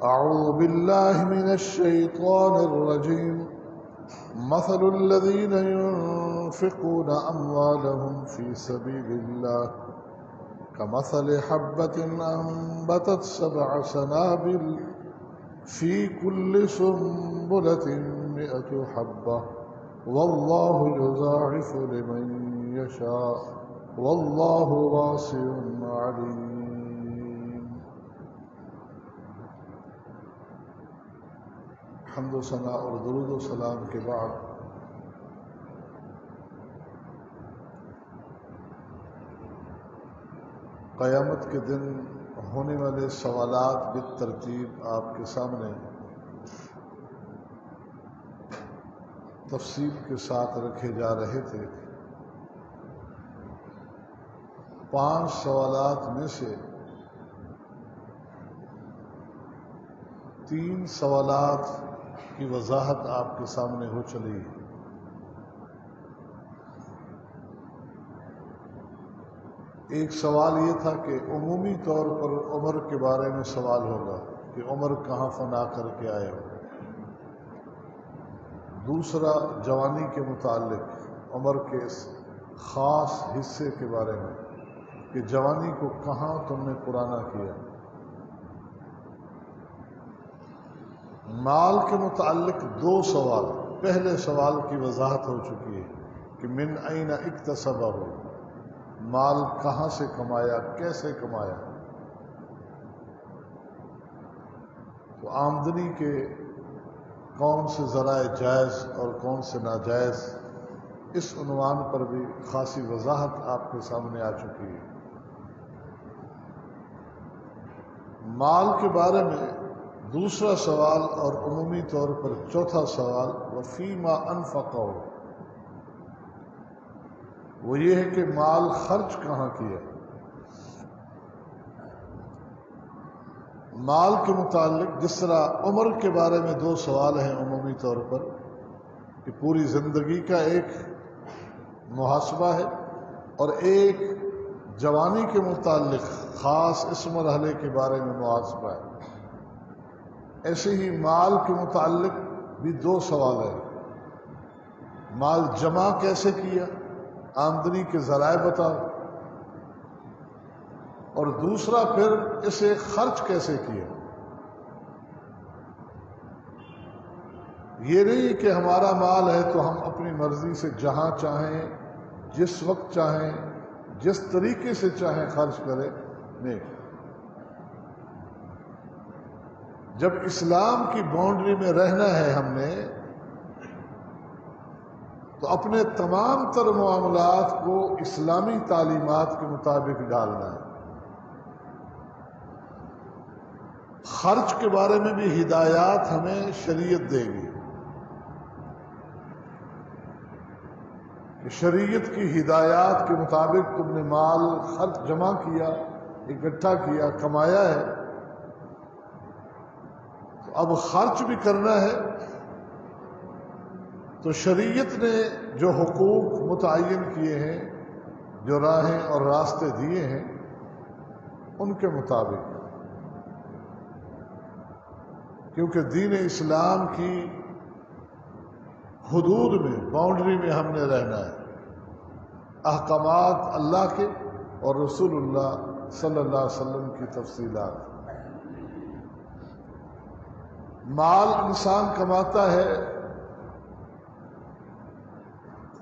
أعوذ بالله من الشيطان الرجيم. مثل الذين ينفقون أموالهم في سبيل الله كمثل حبة أنبتت 7 سنابل في كل سنبلة 100 حبة والله يضاعف لمن يشاء والله واسع عليم. حمد و ثنا اور درود و سلام کے بعد قیامت کے دن ہونے والے سوالات بالترتیب آپ کے سامنے تفصیل کے ساتھ رکھے جا رہے تھے. 5 سوالات میں سے 3 سوالات کی وضاحت آپ کے سامنے ہو چلی ہے. ایک سوال یہ تھا کہ عمومی طور پر عمر کے بارے میں سوال ہوگا کہ عمر کہاں فنا کر کے آئے ہو. دوسرا جوانی کے متعلق عمر کے اس خاص حصے کے بارے میں کہ جوانی کو کہاں تم نے پرانا کیا. مال کے متعلق 2 سوال. پہلے سوال کی وضاحت ہو چکی ہے کہ من این اکتسبہ ہو، مال کہاں سے کمایا، کیسے کمایا. تو آمدنی کے کون سے ذرائع جائز اور کون سے ناجائز، اس عنوان پر بھی خاصی وضاحت آپ کے سامنے آ چکی ہے. مال کے بارے میں دوسرا سوال اور عمومی طور پر چوتھا سوال وفیما انفقہ، وہ یہ ہے کہ مال خرچ کہاں کیا. مال کے متعلق جس طرح عمر کے بارے میں 2 سوال ہیں عمومی طور پر کہ پوری زندگی کا ایک محاسبہ ہے اور ایک جوانی کے متعلق خاص اس مرحلے کے بارے میں محاسبہ ہے، ایسے ہی مال کے متعلق بھی 2 سوال ہیں. مال جمع کیسے کیا، آمدنی کے ذرائع بتاؤ، اور دوسرا پھر اسے خرچ کیسے کیا. یہ نہیں کہ ہمارا مال ہے تو ہم اپنی مرضی سے جہاں چاہیں، جس وقت چاہیں، جس طریقے سے چاہیں خرچ کریں. نہیں، جب اسلام کی باؤنڈری میں رہنا ہے ہم نے تو اپنے تمام تر معاملات کو اسلامی تعلیمات کے مطابق ڈالنا ہے. خرچ کے بارے میں بھی ہدایات ہمیں شریعت دے گی کہ شریعت کی ہدایات کے مطابق تم نے مال خرچ جمع کیا، اکٹھا کیا، کمایا ہے، تو اب خرچ بھی کرنا ہے. تو شریعت نے جو حقوق متعین کیے ہیں، جو راہیں اور راستے دیے ہیں، ان کے مطابق، کیونکہ دین اسلام کی حدود میں، باؤنڈری میں ہم نے رہنا ہے. احکامات اللہ کے اور رسول اللہ صلی اللہ علیہ وسلم کی تفصیلات. مال انسان کماتا ہے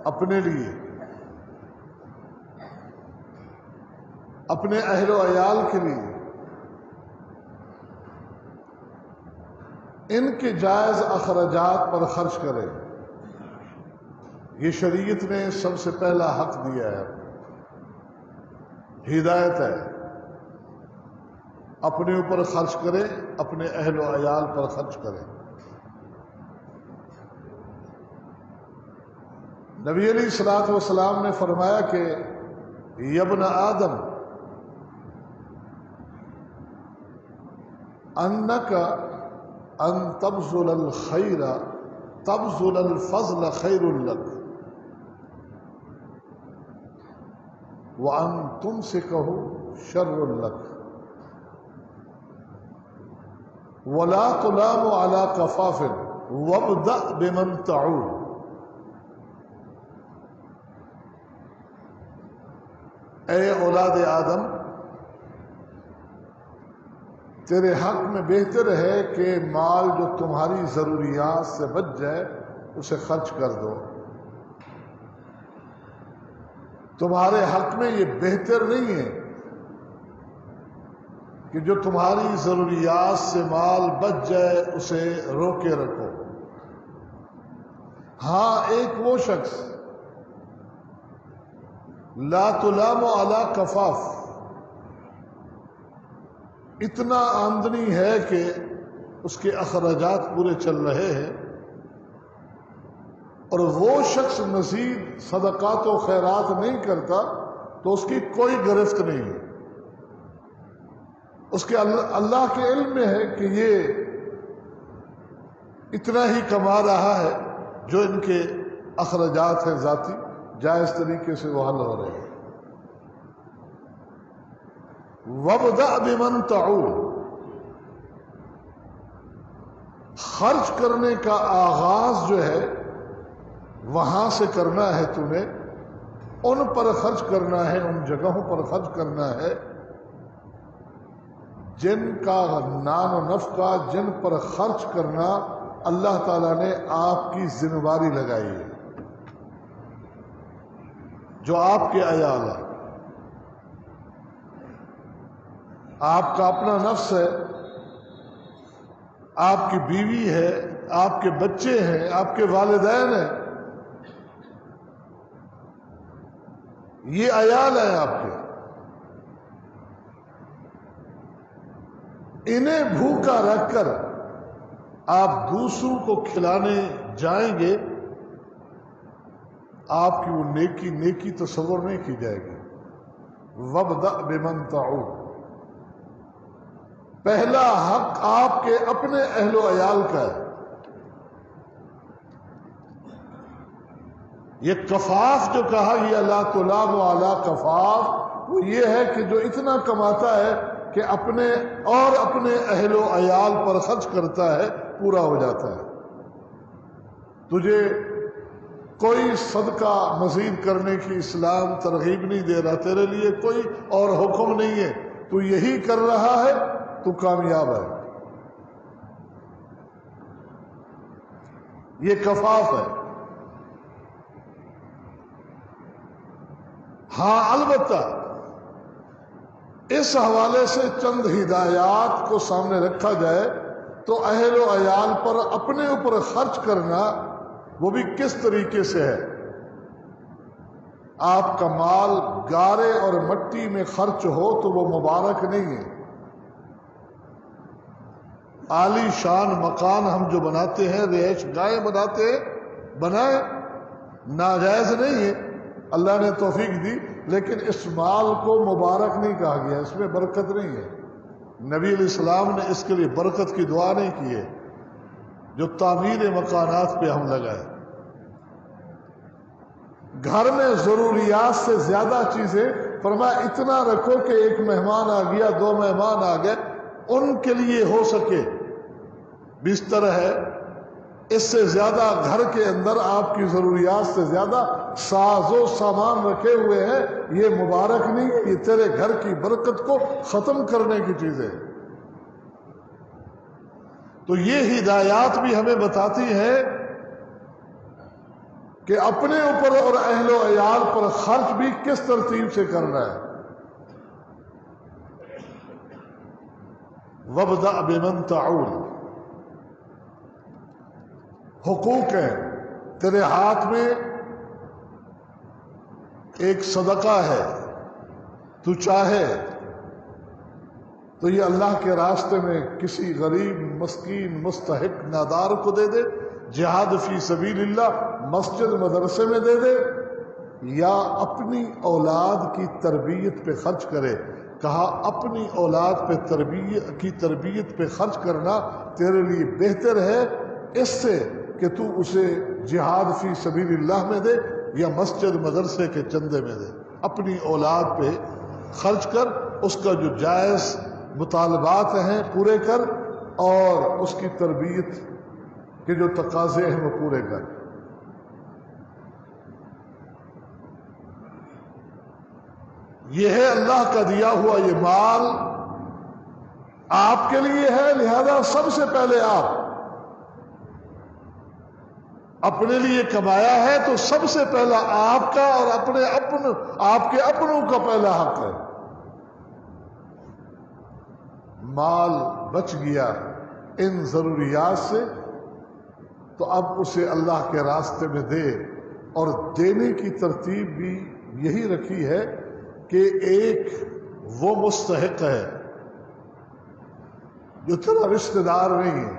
اپنے لیے، اپنے اہل و عیال کے لیے، ان کے جائز اخراجات پر خرچ کرے. یہ شریعت نے سب سے پہلا حق دیا ہے، ہدایت ہے. اپنے اوپر خرچ کرے، اپنے اہل و عیال پر خرچ کرے. نبی علیہ الصلوۃ والسلام نے فرمایا کہ یا ابن آدم انک ان تبذل الخیر تبذل الفضل خیر لک وان تمسکہ شر لک. ولا تلام على کفاف وابدأ بمن تعول. اے اولاد آدم، تیرے حق میں بہتر ہے کہ مال جو تمہاری ضروریات سے بچ جائے اسے خرچ کر دو. تمہارے حق میں یہ بہتر نہیں ہے کہ جو تمہاری ضروریات سے مال بچ جائے اسے روکے رکھو. ہاں، ایک وہ شخص لا تلام علی کفاف، اتنا آمدنی ہے کہ اس کے اخراجات پورے چل رہے ہیں، اور وہ شخص مزید صدقات و خیرات نہیں کرتا تو اس کی کوئی گرفت نہیں ہے. اس کے اللہ کے علم میں ہے کہ یہ اتنا ہی کما رہا ہے جو ان کے اخراجات ہیں ذاتی، جائز طریقے سے وہ حل ہو رہے ہیں. وَابْدَأْ بِمَنْ تَعُولُ، خرچ کرنے کا آغاز جو ہے وہاں سے کرنا ہے. تو نے ان پر خرچ کرنا ہے، ان جگہوں پر خرچ کرنا ہے جن کا نان و نفقہ، جن پر خرچ کرنا اللہ تعالیٰ نے آپ کی ذمہ داری لگائی ہے، جو آپ کے عیال ہے. آپ کا اپنا نفس ہے، آپ کی بیوی ہے، آپ کے بچے ہیں، آپ کے والدین ہیں، یہ عیال ہیں آپ کے. انہیں بھوکا رکھ کر آپ دوسروں کو کھلانے جائیں گے، آپ کی وہ نیکی تصور نہیں کی جائے گی. وَابْدَأْ بِمَنْ تَعُولُ، پہلا حق آپ کے اپنے اہل و عیال کا ہے. یہ کفاف جو کہا، یہ لا تلام علی کفاف، وہ یہ ہے کہ جو اتنا کماتا ہے کہ اپنے اور اپنے اہل و عیال پر خرچ کرتا ہے، پورا ہو جاتا ہے. تجھے کوئی صدقہ مزید کرنے کی اسلام ترغیب نہیں دے رہا، تیرے لیے کوئی اور حکم نہیں ہے، تو یہی کر رہا ہے تو کامیاب ہے. یہ کفاف ہے. ہاں، البتہ اس حوالے سے چند ہدایات کو سامنے رکھا جائے تو اہل و عیال پر اپنے اوپر خرچ کرنا وہ بھی کس طریقے سے ہے. آپ کا مال گارے اور مٹی میں خرچ ہو تو وہ مبارک نہیں ہے. عالی شان مکان ہم جو بناتے ہیں، رہائش گاہیں بناتے ہیں، بنائیں، ناجائز نہیں ہے، اللہ نے توفیق دی، لیکن اس مال کو مبارک نہیں کہا گیا، اس میں برکت نہیں ہے. نبی علیہ السلام نے اس کے لیے برکت کی دعا نہیں کی ہے جو تعمیر مکانات پہ ہم لگائے. گھر میں ضروریات سے زیادہ چیزیں، فرمایا اتنا رکھو کہ ایک مہمان آ گیا، 2 مہمان آ گئے، ان کے لیے ہو سکے. بستر ہے، اس سے زیادہ گھر کے اندر آپ کی ضروریات سے زیادہ ساز و سامان رکھے ہوئے ہیں، یہ مبارک نہیں، یہ تیرے گھر کی برکت کو ختم کرنے کی چیزیں. تو یہ ہدایات بھی ہمیں بتاتی ہیں کہ اپنے اوپر اور اہل و عیال پر خرچ بھی کس ترتیب سے کرنا ہے. وَابْدَأْ بِمَنْ تَعُولُ، حقوق ہیں. تیرے ہاتھ میں ایک صدقہ ہے، تو چاہے تو یہ اللہ کے راستے میں کسی غریب، مسکین، مستحق، نادار کو دے دے، جہاد فی سبیل اللہ مسجد مدرسے میں دے دے، یا اپنی اولاد کی تربیت پہ خرچ کرے. کہا اپنی اولاد پہ تربیت پہ خرچ کرنا تیرے لیے بہتر ہے اس سے کہ تو اسے جہاد فی سبیل اللہ میں دے یا مسجد مدرسے کے چندے میں دے. اپنی اولاد پہ خرچ کر، اس کا جو جائز مطالبات ہیں پورے کر، اور اس کی تربیت کے جو تقاضے ہیں وہ پورے کریں۔ یہ ہے اللہ کا دیا ہوا یہ مال آپ کے لیے ہے، لہذا سب سے پہلے آپ اپنے لیے کمایا ہے تو سب سے پہلا آپ کا اور آپ کے اپنوں کا پہلا حق ہے۔ مال بچ گیا ان ضروریات سے تو اب اسے اللہ کے راستے میں دے، اور دینے کی ترتیب بھی یہی رکھی ہے کہ ایک وہ مستحق ہے جو تیرا رشتہ دار نہیں ہے،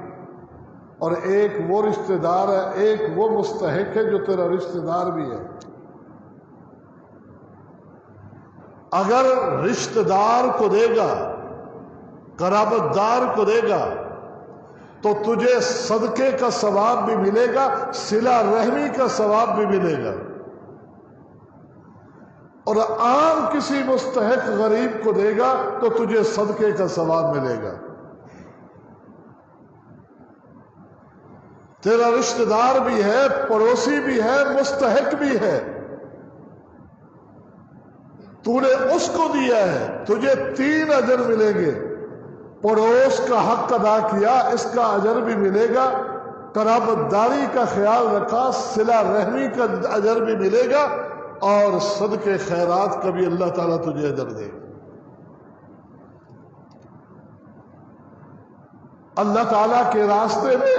اور ایک وہ رشتہ دار ہے، ایک وہ مستحق ہے جو تیرا رشتہ دار بھی ہے۔ اگر رشتہ دار کو دے گا، قرابت دار کو دے گا، تو تجھے صدقے کا ثواب بھی ملے گا، صلہ رحمی کا ثواب بھی ملے گا، اور عام کسی مستحق غریب کو دے گا تو تجھے صدقے کا ثواب ملے گا۔ تیرا رشتہ دار بھی ہے، پڑوسی بھی ہے، مستحق بھی ہے، تو نے اس کو دیا ہے، تجھے 3 اجر ملیں گے۔ پڑوس کا حق ادا کیا، اس کا اجر بھی ملے گا، قرابت داری کا خیال رکھا، صلہ رحمی کا اجر بھی ملے گا، اور صدقے خیرات کا بھی اللہ تعالیٰ تجھے اجر دے گا۔ اللہ تعالیٰ کے راستے میں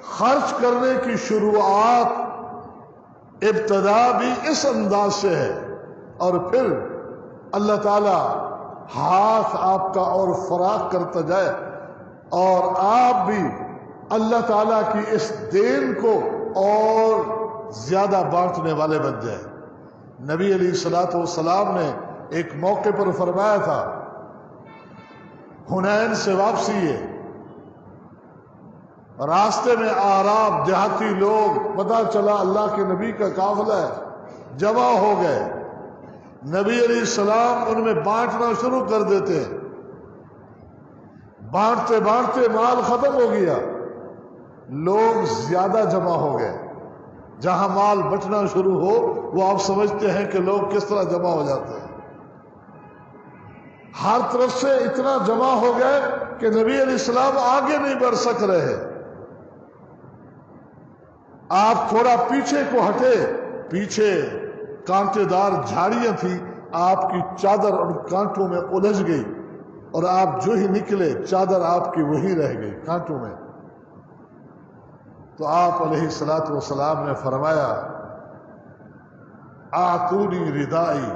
خرچ کرنے کی شروعات ابتدا بھی اس انداز سے ہے، اور پھر اللہ تعالیٰ ہاتھ آپ کا اور فراخ کرتا جائے، اور آپ بھی اللہ تعالیٰ کی اس دین کو اور زیادہ بانٹنے والے بن جائیں۔ نبی علیہ الصلوۃ والسلام نے ایک موقع پر فرمایا تھا، حنین سے واپسی ہے، راستے میں اعراب دیہاتی لوگ، پتہ چلا اللہ کے نبی کا قافلہ ہے، جمع ہو گئے۔ نبی علیہ السلام ان میں بانٹنا شروع کر دیتے، بانٹتے بانٹتے مال ختم ہو گیا، لوگ زیادہ جمع ہو گئے۔ جہاں مال بٹنا شروع ہو وہ آپ سمجھتے ہیں کہ لوگ کس طرح جمع ہو جاتے ہیں، ہر طرف سے اتنا جمع ہو گئے کہ نبی علیہ السلام آگے نہیں بڑھ سک رہے۔ آپ تھوڑا پیچھے کو ہٹے، پیچھے کانٹے دار جھاڑیاں تھی، آپ کی چادر ان کانٹوں میں الجھ گئی، اور آپ جو ہی نکلے چادر آپ کی وہی رہ گئی کانٹوں میں۔ تو آپ علیہ الصلوۃ والسلام نے فرمایا، آتونی ردائی،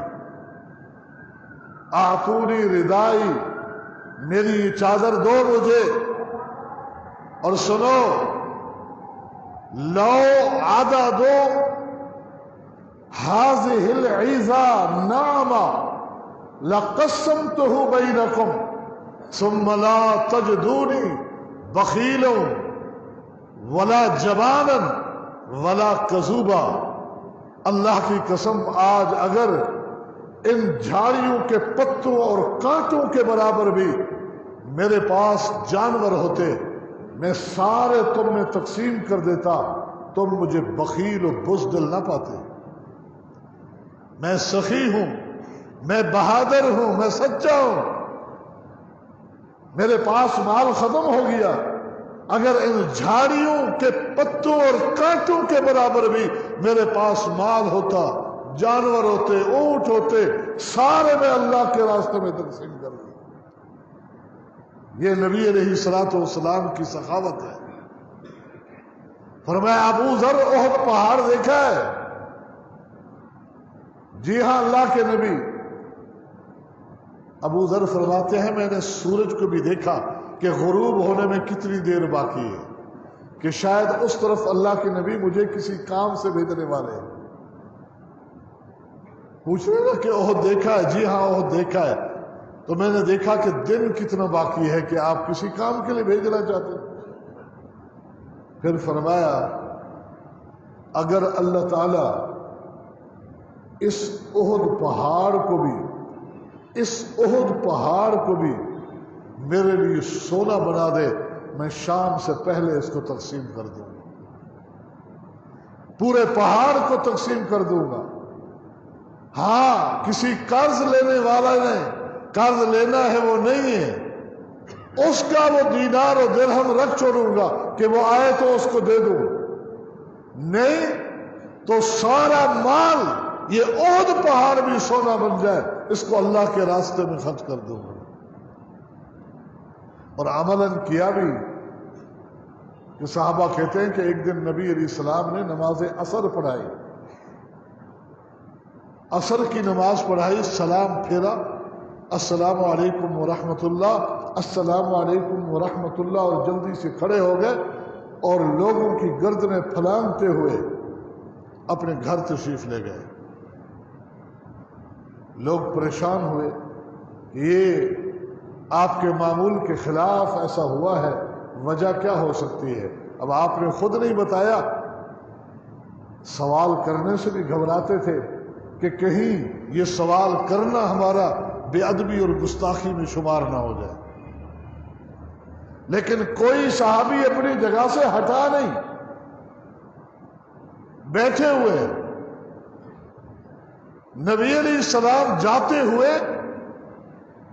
آتونی ردائی، میری یہ چادر دو مجھے، اور سنو، لو عددو هذه العزا نعمة لقسمته بينكم ثم لا تجدوني بخيلا ولا جبانا ولا كذوبا۔ اللہ کی قسم، آج اگر ان جھاڑیوں کے پتوں اور کانٹوں کے برابر بھی میرے پاس جانور ہوتے، میں سارے تم میں تقسیم کر دیتا، تم مجھے بخیل و بزدل نہ پاتے۔ میں سخی ہوں، میں بہادر ہوں، میں سچا ہوں، میرے پاس مال ختم ہو گیا، اگر ان جھاڑیوں کے پتوں اور کانٹوں کے برابر بھی میرے پاس مال ہوتا، جانور ہوتے، اونٹ ہوتے، سارے میں اللہ کے راستے میں تقسیم کر دوں۔ یہ نبی علیہ الصلوۃ والسلام کی سخاوت ہے۔ فرمایا، ابو ذر احد پہاڑ دیکھا ہے؟ جی ہاں اللہ کے نبی۔ ابو ذر فرماتے ہیں، میں نے سورج کو بھی دیکھا کہ غروب ہونے میں کتنی دیر باقی ہے، کہ شاید اس طرف اللہ کے نبی مجھے کسی کام سے بھیجنے والے ہیں۔ پوچھ رہے نا کہ احد دیکھا ہے؟ جی ہاں احد دیکھا ہے۔ تو میں نے دیکھا کہ دن کتنا باقی ہے کہ آپ کسی کام کے لیے بھیجنا چاہتے ہیں۔ پھر فرمایا، اگر اللہ تعالی اس احد پہاڑ کو بھی میرے لیے سونا بنا دے، میں شام سے پہلے اس کو تقسیم کر دوں گا، پورے پہاڑ کو تقسیم کر دوں گا۔ ہاں، کسی قرض لینے والا نے قرض لینا ہے وہ نہیں ہے، اس کا وہ دینار و درہم رکھ چھوڑوں گا کہ وہ آئے تو اس کو دے دوں، نہیں تو سارا مال یہ احد پہاڑ بھی سونا بن جائے، اس کو اللہ کے راستے میں خرچ کر دوں گا۔ اور عملاً کیا بھی کہ صحابہ کہتے ہیں کہ ایک دن نبی علیہ السلام نے نماز عصر پڑھائی، عصر کی نماز پڑھائی، سلام پھیرا، السلام علیکم ورحمۃ اللہ، السلام علیکم ورحمۃ اللہ، اور جلدی سے کھڑے ہو گئے اور لوگوں کی گردنیں پھلانگتے ہوئے اپنے گھر تشریف لے گئے۔ لوگ پریشان ہوئے کہ یہ آپ کے معمول کے خلاف ایسا ہوا ہے، وجہ کیا ہو سکتی ہے؟ اب آپ نے خود نہیں بتایا، سوال کرنے سے بھی گھبراتے تھے کہ کہیں یہ سوال کرنا ہمارا بے ادبی اور گستاخی میں شمار نہ ہو جائے، لیکن کوئی صحابی اپنی جگہ سے ہٹا نہیں، بیٹھے ہوئے۔ نبی علیہ السلام جاتے ہوئے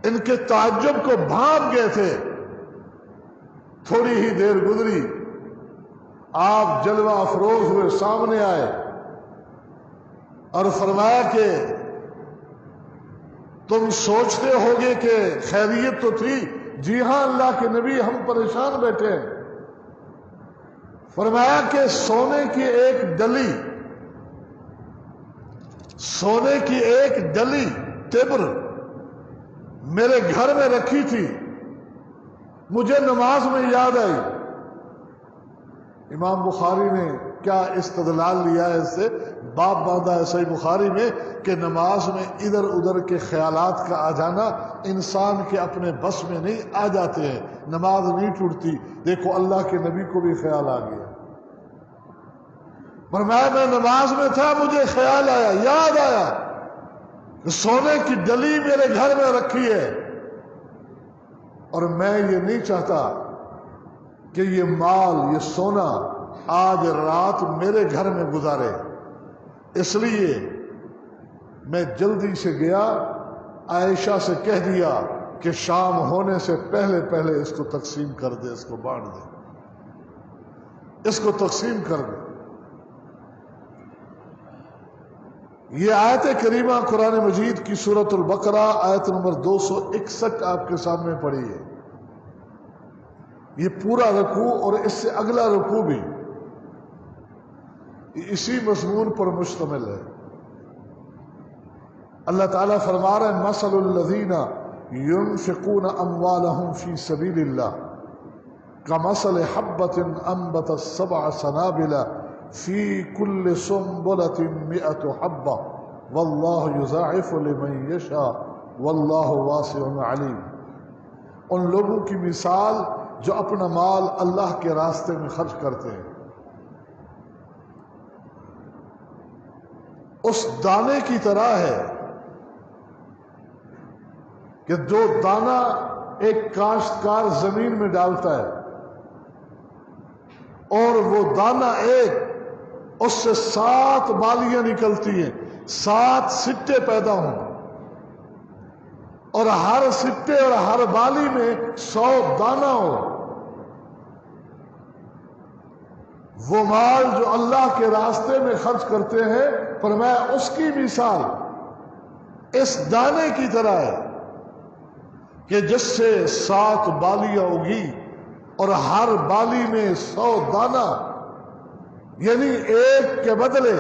ان کے تعجب کو بھانپ گئے تھے۔ تھوڑی ہی دیر گزری، آپ جلوہ افروز ہوئے سامنے آئے اور فرمایا کہ تم سوچتے ہوگے کہ خیریت تو تھی؟ جی ہاں اللہ کے نبی، ہم پریشان بیٹھے ہیں۔ فرمایا کہ سونے کی ایک ڈلی تبر میرے گھر میں رکھی تھی، مجھے نماز میں یاد آئی۔ امام بخاری نے کیا استدلال لیا ہے اس سے؟ باب باندھا ہے صحیح بخاری میں کہ نماز میں ادھر ادھر کے خیالات کا آ جانا انسان کے اپنے بس میں نہیں، آ جاتے ہیں، نماز نہیں ٹوٹتی۔ دیکھو اللہ کے نبی کو بھی خیال آ گیا، فرمایا میں نماز میں تھا، مجھے خیال آیا، یاد آیا کہ سونے کی ڈلی میرے گھر میں رکھی ہے، اور میں یہ نہیں چاہتا کہ یہ مال، یہ سونا آج رات میرے گھر میں گزارے، اس لیے میں جلدی سے گیا، عائشہ سے کہہ دیا کہ شام ہونے سے پہلے پہلے اس کو تقسیم کر دے، اس کو بانٹ دے، اس کو تقسیم کر دے۔ یہ آیت کریمہ قرآن مجید کی سورۃ البقرہ آیت نمبر 261 آپ کے سامنے پڑھی ہے۔ یہ پورا رکوع اور اس سے اگلا رکوع بھی اسی مضمون پر مشتمل ہے۔ اللہ تعالیٰ فرما رہے ہیں مثل الذین ينفقون اموالهم فی سبیل اللہ کمثل حبۃ انبتت سبع سنابل فی کل سنبلۃ مئۃ حبۃ واللہ یضاعف لمن یشاء واللہ واسع علیم۔ ان لوگوں کی مثال جو اپنا مال اللہ کے راستے میں خرچ کرتے ہیں، اس دانے کی طرح ہے کہ جو دانہ ایک کاشتکار زمین میں ڈالتا ہے اور وہ دانہ اس سے 7 بالیاں نکلتی ہیں، 7 سٹے پیدا ہوں، اور ہر سٹے اور ہر بالی میں 100 دانہ ہو۔ وہ مال جو اللہ کے راستے میں خرچ کرتے ہیں، فرمایا اس کی مثال اس دانے کی طرح ہے کہ جس سے 7 بالیاں اگی اور ہر بالی میں 100 دانہ، یعنی ایک کے بدلے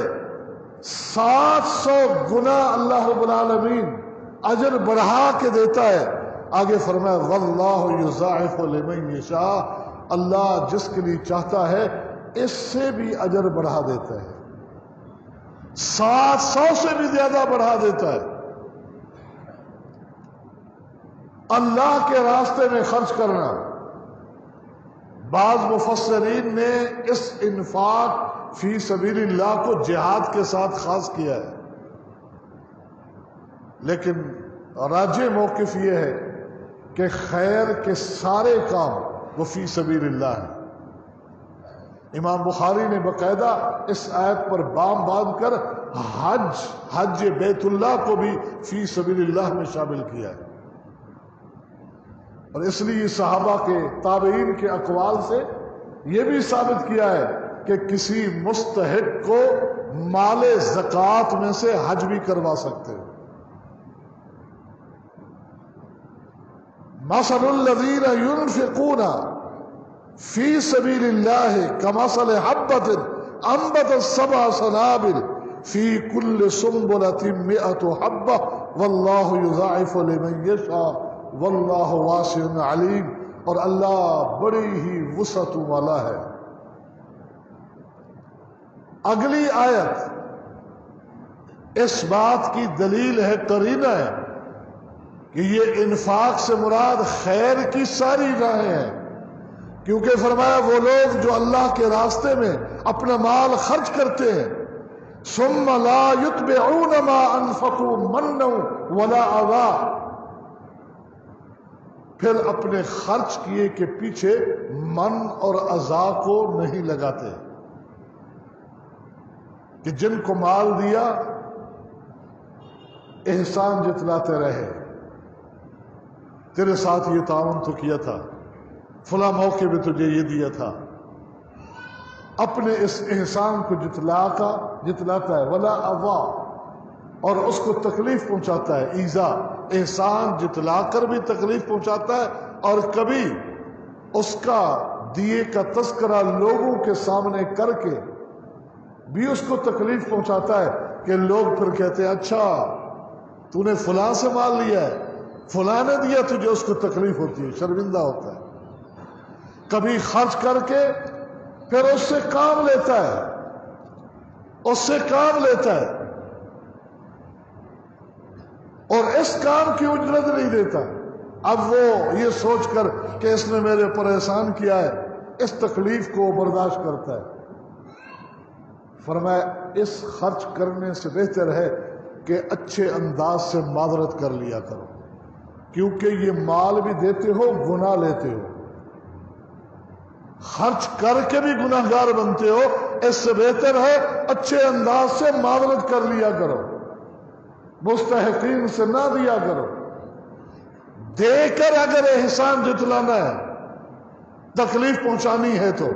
700 گنا اللہ رب العالمین اجر بڑھا کے دیتا ہے۔ آگے فرمایا واللہ یضاعف لمن یشاء، اللہ جس کے لیے چاہتا ہے اس سے بھی اجر بڑھا دیتا ہے، 700 سے بھی زیادہ بڑھا دیتا ہے۔ اللہ کے راستے میں خرچ کرنا، بعض مفسرین نے اس انفاق فی سبیل اللہ کو جہاد کے ساتھ خاص کیا ہے، لیکن راجح موقف یہ ہے کہ خیر کے سارے کام وہ فی سبیل اللہ ہے۔ امام بخاری نے باقاعدہ اس آیت پر بام باندھ کر حج بیت اللہ کو بھی فی سبیل اللہ میں شامل کیا ہے، اور اس لیے صحابہ کے تابعین کے اقوال سے یہ بھی ثابت کیا ہے کہ کسی مستحق کو مال زکوٰۃ میں سے حج بھی کروا سکتے ہیں۔ مثل الذین ينفقون فی سبیل اللہ کمثل حبۃ انبتت سبع سنابل فی کل سنبلۃ مئۃ حبۃ واللہ یضاعف لمن یشاء واللہ واسع علیم، اور اللہ بڑی ہی وسعت والا ہے۔ اگلی آیت اس بات کی دلیل ہے، قرینہ ہے کہ یہ انفاق سے مراد خیر کی ساری راہیں ہیں، کیونکہ فرمایا وہ لوگ جو اللہ کے راستے میں اپنا مال خرچ کرتے ہیں ثم لا يتبعون ما انفقوا منا ولا اذى، پھر اپنے خرچ کیے کے پیچھے من اور اذى کو نہیں لگاتے، کہ جن کو مال دیا احسان جتلاتے رہے، تیرے ساتھ یہ تعاون تو کیا تھا، فلاں موقع میں تجھے یہ دیا تھا، اپنے اس احسان کو جتلاتا ہے، ولا اذا، اور اس کو تکلیف پہنچاتا ہے، ایذا، احسان جتلا کر بھی تکلیف پہنچاتا ہے، اور کبھی اس کا دیے کا تذکرہ لوگوں کے سامنے کر کے بھی اس کو تکلیف پہنچاتا ہے، کہ لوگ پھر کہتے ہیں اچھا تو نے فلاں سے مال لیا ہے، فلاں نے دیا، تجھے اس کو تکلیف ہوتی ہے، شرمندہ ہوتا ہے۔ کبھی خرچ کر کے پھر اس سے کام لیتا ہے، اور اس کام کی اجرت نہیں دیتا، اب وہ یہ سوچ کر کہ اس نے میرے پر احسان کیا ہے، اس تکلیف کو برداشت کرتا ہے۔ فرمایا اس خرچ کرنے سے بہتر ہے کہ اچھے انداز سے معذرت کر لیا کرو، کیونکہ یہ مال بھی دیتے ہو، گناہ لیتے ہو، خرچ کر کے بھی گناہ گار بنتے ہو، اس سے بہتر ہے اچھے انداز سے معذرت کر لیا کرو، مستحقین سے نہ دیا کرو، دے کر اگر احسان جتلانا ہے، تکلیف پہنچانی ہے تو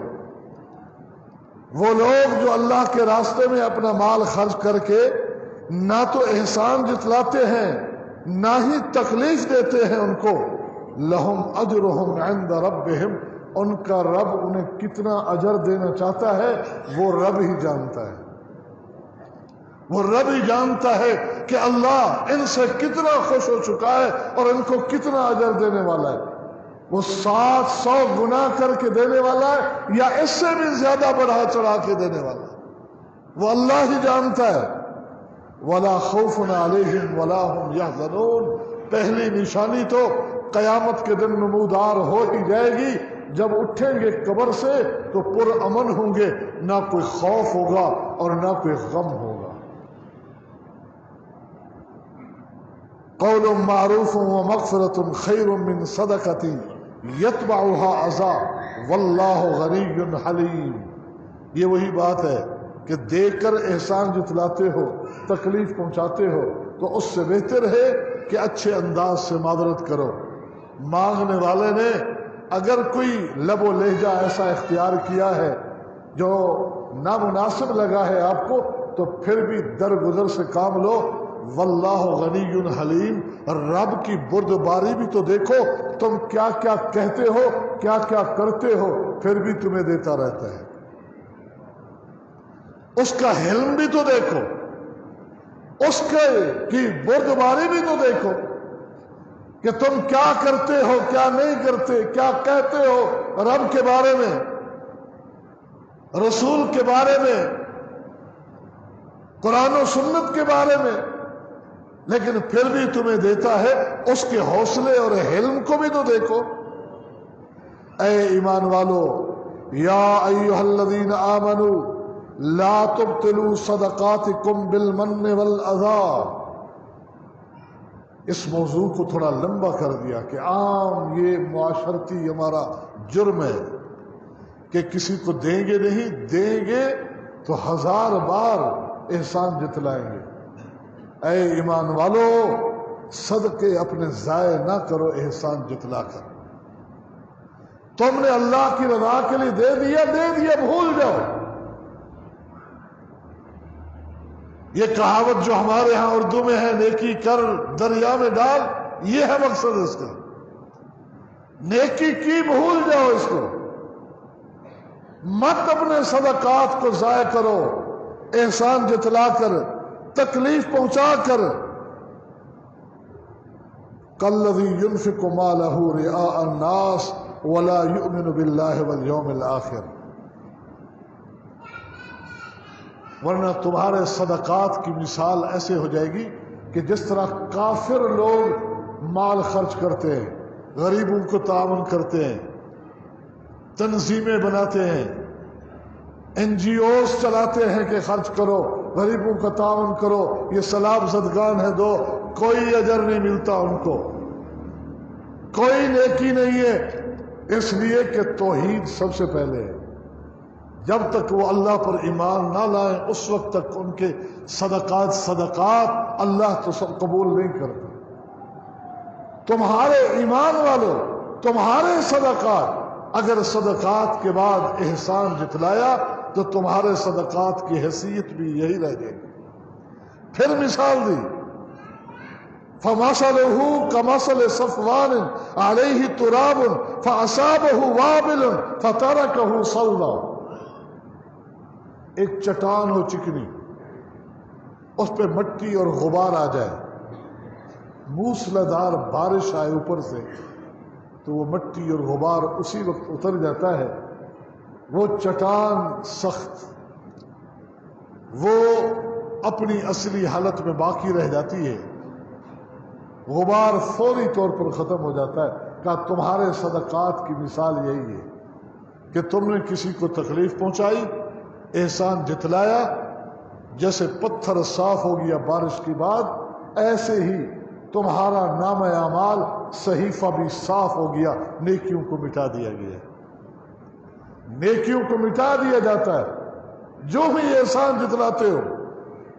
وہ لوگ جو اللہ کے راستے میں اپنا مال خرچ کر کے نہ تو احسان جتلاتے ہیں نہ ہی تکلیف دیتے ہیں ان کو، لہم اجرہم عند ربہم، ان کا رب انہیں کتنا اجر دینا چاہتا ہے وہ رب ہی جانتا ہے، وہ رب ہی جانتا ہے کہ اللہ ان سے کتنا خوش ہو چکا ہے اور ان کو کتنا اجر دینے والا ہے، وہ 700 گناہ کر کے دینے والا ہے یا اس سے بھی زیادہ بڑھا چڑھا کے دینے والا ہے، وہ اللہ ہی جانتا ہے۔ وَلَا خَوْفٌ عَلَيْهِمْ وَلَا هُمْ يَحْزَنُونَ، پہلی نشانی تو قیامت کے دن نمودار ہو ہی جائے گی، جب اٹھیں گے قبر سے تو پر امن ہوں گے، نہ کوئی خوف ہوگا اور نہ کوئی غم ہوگا۔ قول معروف ومغفرۃ خیر من صدقۃ یتبعها اذى واللہ غنی حلیم، یہ وہی بات ہے کہ دے کر احسان جتلاتے ہو، تکلیف پہنچاتے ہو، تو اس سے بہتر ہے کہ اچھے انداز سے معذرت کرو۔ مانگنے والے نے اگر کوئی لب و لہجہ ایسا اختیار کیا ہے جو نامناسب لگا ہے آپ کو، تو پھر بھی درگزر سے کام لو، واللہ غنی حلیم، رب کی بردباری بھی تو دیکھو، تم کیا کیا کہتے ہو، کیا کیا کرتے ہو، پھر بھی تمہیں دیتا رہتا ہے، اس کا حلم بھی تو دیکھو، اس کی بردباری بھی تو دیکھو کہ تم کیا کرتے ہو، کیا نہیں کرتے، کیا کہتے ہو رب کے بارے میں، رسول کے بارے میں، قرآن و سنت کے بارے میں، لیکن پھر بھی تمہیں دیتا ہے، اس کے حوصلے اور حلم کو بھی تو دیکھو۔ اے ایمان والو، یا ایھا الذین آمنوا لا تبطلوا صدقاتکم بالمن والاذی، اس موضوع کو تھوڑا لمبا کر دیا کہ عام یہ معاشرتی ہمارا جرم ہے کہ کسی کو دیں گے نہیں، دیں گے تو 1000 بار احسان جتلائیں گے۔ اے ایمان والو، صدقے اپنے ضائع نہ کرو احسان جتلا کر۔ تم نے اللہ کی رضا کے لیے دے دیا، بھول جاؤ۔ یہ کہاوت جو ہمارے ہاں اردو میں ہے، نیکی کر دریا میں ڈال، یہ ہے مقصد اس کا۔ نیکی کی بھول جاؤ اس کو، مت اپنے صدقات کو ضائع کرو احسان جتلا کر، تکلیف پہنچا کر۔ کالذی ينفق مالہ رئاء الناس ولا یؤمن باللہ والیوم الآخر۔ ورنہ تمہارے صدقات کی مثال ایسے ہو جائے گی کہ جس طرح کافر لوگ مال خرچ کرتے ہیں، غریبوں کو تعاون کرتے ہیں، تنظیمیں بناتے ہیں، NGOs چلاتے ہیں کہ خرچ کرو، غریبوں کا تعاون کرو، یہ سلاب زدگان ہے، دو، کوئی اجر نہیں ملتا ان کو، کوئی نیکی نہیں ہے، اس لیے کہ توحید سب سے پہلے ہے۔ جب تک وہ اللہ پر ایمان نہ لائیں اس وقت تک ان کے صدقات اللہ تو سب قبول نہیں کرتے۔ تمہارے ایمان والو، تمہارے صدقات، اگر صدقات کے بعد احسان جتلایا تو تمہارے صدقات کی حیثیت بھی یہی رہ جائے گی۔ پھر مثال دی، فَمَثَلُهُ كَمَثَلِ صَفْوَانٍ عَلَيْهِ تُرَابٌ فَأَصَابَهُ وَابِلٌ فَتَرَكَهُ صَلْدًا۔ ایک چٹان ہو چکنی، اس پہ مٹی اور غبار آ جائے، موسلادھار بارش آئے اوپر سے تو وہ مٹی اور غبار اسی وقت اتر جاتا ہے، وہ چٹان سخت، وہ اپنی اصلی حالت میں باقی رہ جاتی ہے، غبار فوری طور پر ختم ہو جاتا ہے۔ کہا تمہارے صدقات کی مثال یہی ہے کہ تم نے کسی کو تکلیف پہنچائی، احسان جتلایا، جیسے پتھر صاف ہو گیا بارش کے بعد، ایسے ہی تمہارا نام اعمال صحیفہ بھی صاف ہو گیا، نیکیوں کو مٹا دیا گیا، نیکیوں کو مٹا دیا جاتا ہے۔ جو بھی احسان جتلاتے ہو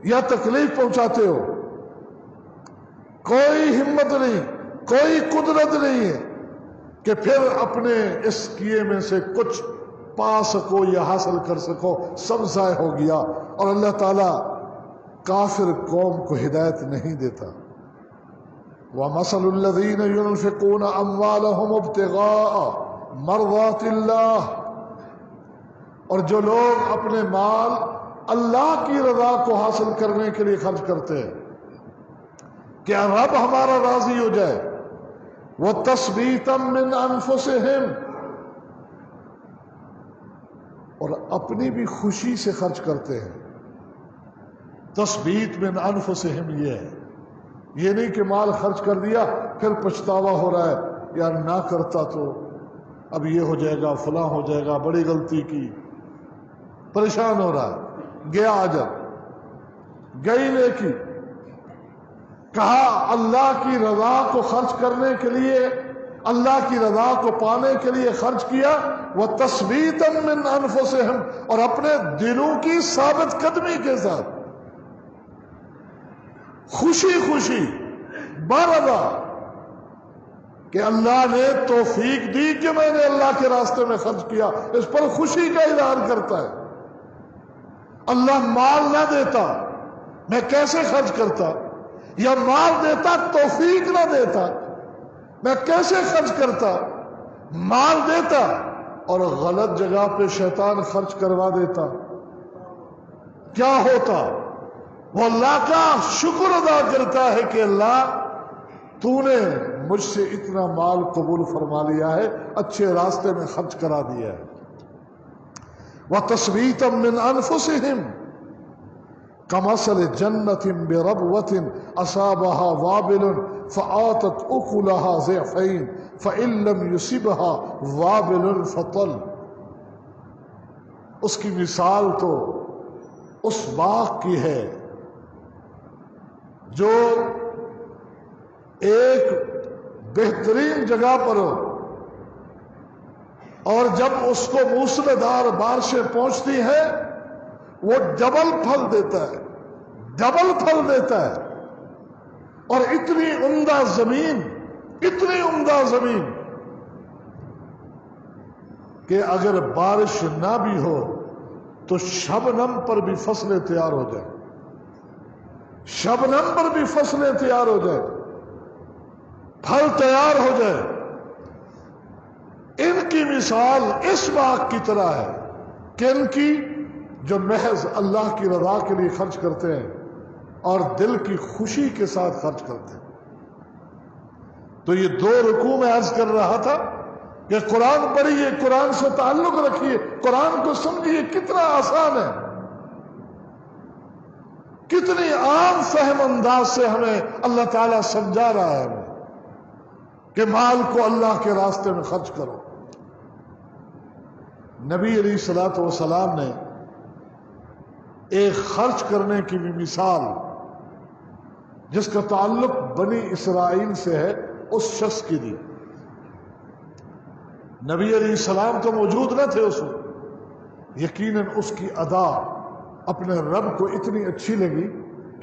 یا تکلیف پہنچاتے ہو، کوئی ہمت نہیں، کوئی قدرت نہیں ہے کہ پھر اپنے اس کیے میں سے کچھ پا سکو یا حاصل کر سکو، سب ضائع ہو گیا۔ اور اللہ تعالیٰ کافر قوم کو ہدایت نہیں دیتا۔ وَمَثَلُ الَّذِينَ يُنْفِقُونَ أَمْوَالَهُمُ ابْتِغَاءَ مَرْضَاتِ اللَّهِ، اور جو لوگ اپنے مال اللہ کی رضا کو حاصل کرنے کے لیے خرچ کرتے ہیں کہ رب ہمارا راضی ہو جائے، وَتَثْبِيتًا مِّنْ أَنفُسِهِمْ، اور اپنی بھی خوشی سے خرچ کرتے ہیں۔ تثبیت من انفسہم یہ ہے، یہ نہیں کہ مال خرچ کر دیا پھر پچھتاوا ہو رہا ہے، یار نہ کرتا تو اب یہ ہو جائے گا، فلاں ہو جائے گا، بڑی غلطی کی، پریشان ہو رہا ہے، گیا اجر، گئی نیکی۔ کہا اللہ کی رضا کو خرچ کرنے کے لیے، اللہ کی رضا کو پانے کے لیے خرچ کیا، وَتَثْبِيتًا مِّنْ أَنفُسِهِمْ، اور اپنے دلوں کی ثابت قدمی کے ساتھ خوشی خوشی برضا کہ اللہ نے توفیق دی کہ میں نے اللہ کے راستے میں خرچ کیا، اس پر خوشی کا اظہار کرتا ہے۔ اللہ مال نہ دیتا میں کیسے خرچ کرتا، یا مال دیتا توفیق نہ دیتا میں کیسے خرچ کرتا؟ مال دیتا اور غلط جگہ پہ شیطان خرچ کروا دیتا، کیا ہوتا؟ وہ اللہ کا شکر ادا کرتا ہے کہ اللہ تو نے مجھ سے اتنا مال قبول فرما لیا ہے، اچھے راستے میں خرچ کرا دیا ہے۔ وَتَثْبِيتًا مِّنْ أَنفُسِهِمْ كَمَثَلِ جَنَّةٍ بِرَبْوَةٍ أَصَابَهَا وَابِلٌ فَآتَتْ أُكُلَهَا ضِعْفَيْنِ فَإِن لَّمْ يُصِبْهَا وَابِلٌ فَطَلٌ۔ اس کی مثال تو اس باغ کی ہے جو ایک بہترین جگہ پر ہو اور جب اس کو موسلادھار بارشیں پہنچتی ہیں وہ ڈبل پھل دیتا ہے، ڈبل پھل دیتا ہے. اور اتنی عمدہ زمین، اتنی عمدہ زمین کہ اگر بارش نہ بھی ہو تو شبنم پر بھی فصلیں تیار ہو جائیں، شبنم پر بھی فصلیں تیار ہو جائیں، پھل تیار ہو جائے. ان کی مثال اس باغ کی طرح ہے کہ ان کی جو محض اللہ کی رضا کے لیے خرچ کرتے ہیں اور دل کی خوشی کے ساتھ خرچ کرتے ہیں. تو یہ 2 رکوع میں عرض کر رہا تھا کہ قرآن پڑھیے، قرآن سے تعلق رکھیے، قرآن کو سمجھیے. کتنا آسان ہے، کتنی عام فہم انداز سے ہمیں اللہ تعالیٰ سمجھا رہا ہے ہمیں کہ مال کو اللہ کے راستے میں خرچ کرو. نبی علیہ الصلوۃ والسلام نے ایک خرچ کرنے کی بھی مثال جس کا تعلق بنی اسرائیل سے ہے اس شخص کی دی. نبی علیہ السلام تو موجود نہ تھے اس وقت، یقیناً اس کی ادا اپنے رب کو اتنی اچھی لگی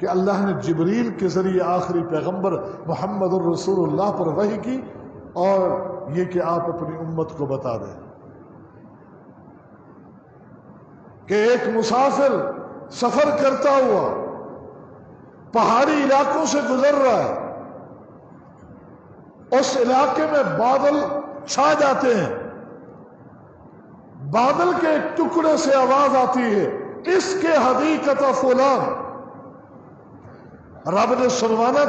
کہ اللہ نے جبریل کے ذریعے آخری پیغمبر محمد الرسول اللہ پر وحی کی اور یہ کہ آپ اپنی امت کو بتا دیں کہ ایک مسافر سفر کرتا ہوا پہاڑی علاقوں سے گزر رہا ہے. اس علاقے میں بادل چھا جاتے ہیں، بادل کے ایک ٹکڑے سے آواز آتی ہے، اس کے حدیقت فلان. رب نے سنوانا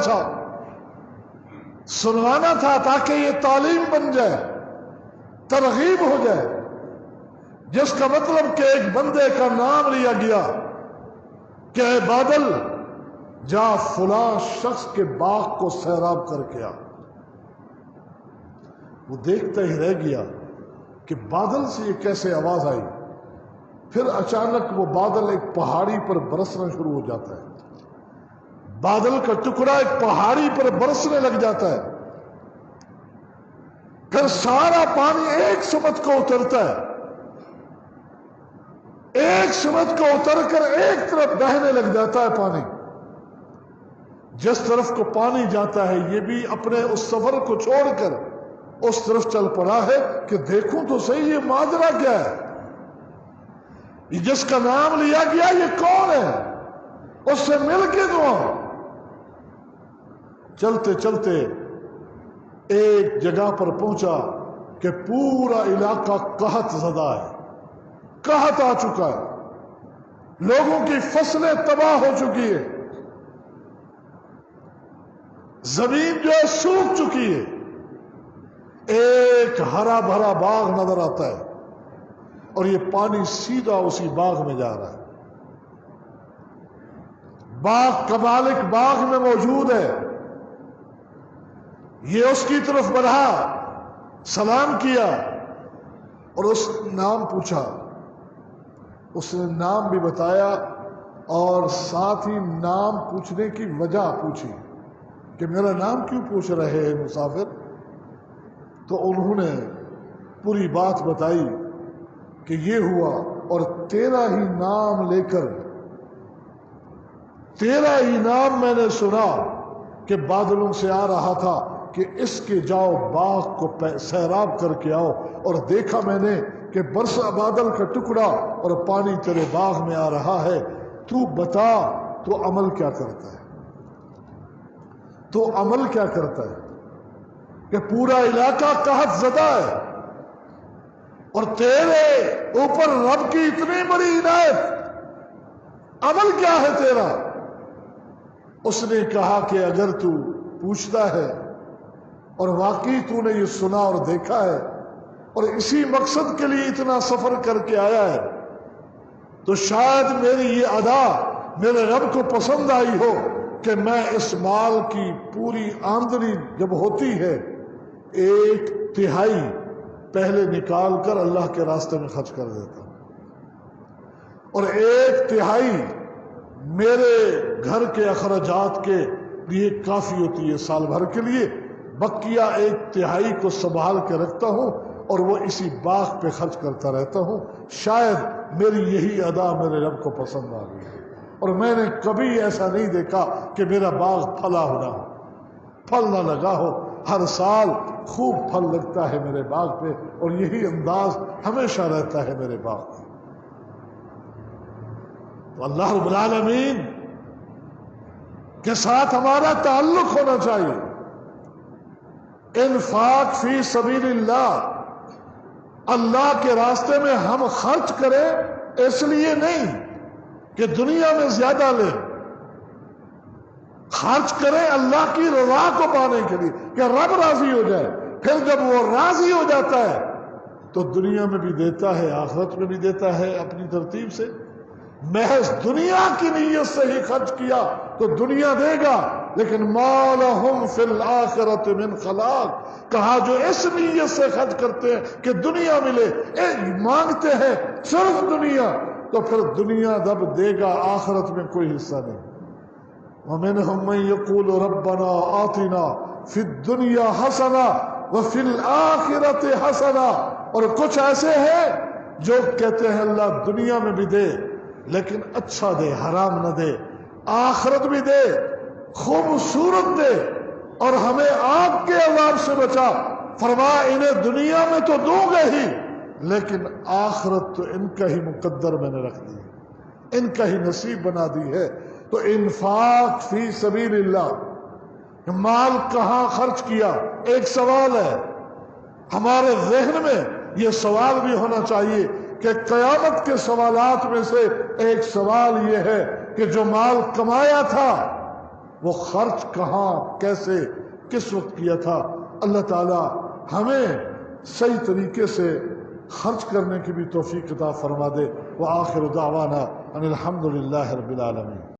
تھا تاکہ یہ تعلیم بن جائے، ترغیب ہو جائے، جس کا مطلب کہ ایک بندے کا نام لیا گیا کہ اے بادل جا فلاں شخص کے باغ کو سیراب کر کے آ. وہ دیکھتا ہی رہ گیا کہ بادل سے یہ کیسے آواز آئی. پھر اچانک وہ بادل ایک پہاڑی پر برسنا شروع ہو جاتا ہے، بادل کا ٹکڑا ایک پہاڑی پر برسنے لگ جاتا ہے. پھر سارا پانی ایک سمت کو اترتا ہے، ایک سمت کو اتر کر ایک طرف بہنے لگ جاتا ہے پانی. جس طرف کو پانی جاتا ہے یہ بھی اپنے اس سفر کو چھوڑ کر اس طرف چل پڑا ہے کہ دیکھوں تو صحیح یہ ماجرا کیا ہے، یہ جس کا نام لیا گیا یہ کون ہے، اس سے مل کے دعا. چلتے چلتے ایک جگہ پر پہنچا کہ پورا علاقہ قحط زدہ ہے، قحط آ چکا ہے، لوگوں کی فصلیں تباہ ہو چکی ہے، زمین جو ہے سوکھ چکی ہے. ایک ہرا بھرا باغ نظر آتا ہے اور یہ پانی سیدھا اسی باغ میں جا رہا ہے. باغ کا مالک باغ میں موجود ہے. یہ اس کی طرف بڑھا، سلام کیا اور اس نام پوچھا. اس نے نام بھی بتایا اور ساتھ ہی نام پوچھنے کی وجہ پوچھی کہ میرا نام کیوں پوچھ رہے ہیں مسافر. تو انہوں نے پوری بات بتائی کہ یہ ہوا اور تیرا ہی نام لے کر، تیرا ہی نام میں نے سنا کہ بادلوں سے آ رہا تھا کہ اس کے جاؤ باغ کو سیراب کر کے آؤ، اور دیکھا میں نے کہ برسا بادل کا ٹکڑا اور پانی تیرے باغ میں آ رہا ہے. تو بتا تو عمل کیا کرتا ہے، تو عمل کیا کرتا ہے کہ پورا علاقہ قحط زدہ ہے اور تیرے اوپر رب کی اتنی بڑی عنایت، عمل کیا ہے تیرا؟ اس نے کہا کہ اگر تو پوچھتا ہے اور واقعی تو نے یہ سنا اور دیکھا ہے اور اسی مقصد کے لیے اتنا سفر کر کے آیا ہے تو شاید میری یہ ادا میرے رب کو پسند آئی ہو کہ میں اس مال کی پوری آمدنی جب ہوتی ہے 1/3 پہلے نکال کر اللہ کے راستے میں خرچ کر دیتا ہوں اور 1/3 میرے گھر کے اخراجات کے لیے کافی ہوتی ہے سال بھر کے لیے، بقیہ 1/3 کو سنبھال کے رکھتا ہوں اور وہ اسی باغ پہ خرچ کرتا رہتا ہوں۔ شاید میری یہی ادا میرے رب کو پسند آ گئی ہے، اور میں نے کبھی ایسا نہیں دیکھا کہ میرا باغ پھلا ہو نہ ہو، پھل نہ لگا ہو۔ ہر سال خوب پھل لگتا ہے میرے باغ پہ، اور یہی انداز ہمیشہ رہتا ہے میرے باغ کا۔ تو اللہ رب العالمین کے ساتھ ہمارا تعلق ہونا چاہیے۔ انفاق فی سبیل اللہ، اللہ کے راستے میں ہم خرچ کریں اس لیے نہیں کہ دنیا میں زیادہ لیں، خرچ کریں اللہ کی رضا کو پانے کے لیے کہ رب راضی ہو جائے۔ پھر جب وہ راضی ہو جاتا ہے تو دنیا میں بھی دیتا ہے، آخرت میں بھی دیتا ہے اپنی ترتیب سے۔ محض دنیا کی نیت سے ہی خرچ کیا تو دنیا دے گا، لیکن ما لہم فی الآخرۃ من خلاق، کہا جو اس نیت سے خرچ کرتے ہیں کہ دنیا ملے، مانگتے ہیں صرف دنیا، تو پھر دنیا جب دے گا آخرت میں کوئی حصہ نہیں۔ وَمِنْهُمْ مَنْ يَقُولُ رَبَّنَا آتِنَا فِي الدُّنْيَا حَسَنَةً وَفِي الْآخِرَةِ حَسَنَةً، اور کچھ ایسے ہیں جو کہتے ہیں اللہ دنیا میں بھی دے لیکن اچھا دے، حرام نہ دے، آخرت بھی دے، خوبصورت دے، اور ہمیں آگ کے عذاب سے بچا۔ فرمایا انہیں دنیا میں تو دوں گے ہی، لیکن آخرت تو ان کا ہی مقدر میں نے رکھ دی ہے، ان کا ہی نصیب بنا دی ہے۔ تو انفاق فی سبیل اللہ، مال کہاں خرچ کیا، ایک سوال ہے ہمارے ذہن میں۔ یہ سوال بھی ہونا چاہیے کہ قیامت کے سوالات میں سے ایک سوال یہ ہے کہ جو مال کمایا تھا وہ خرچ کہاں، کیسے، کس وقت کیا تھا۔ اللہ تعالی ہمیں صحیح طریقے سے خرچ کرنے کی بھی توفیق عطا فرما دے۔ وآخر دعوانا ان الحمد للہ رب العالمین۔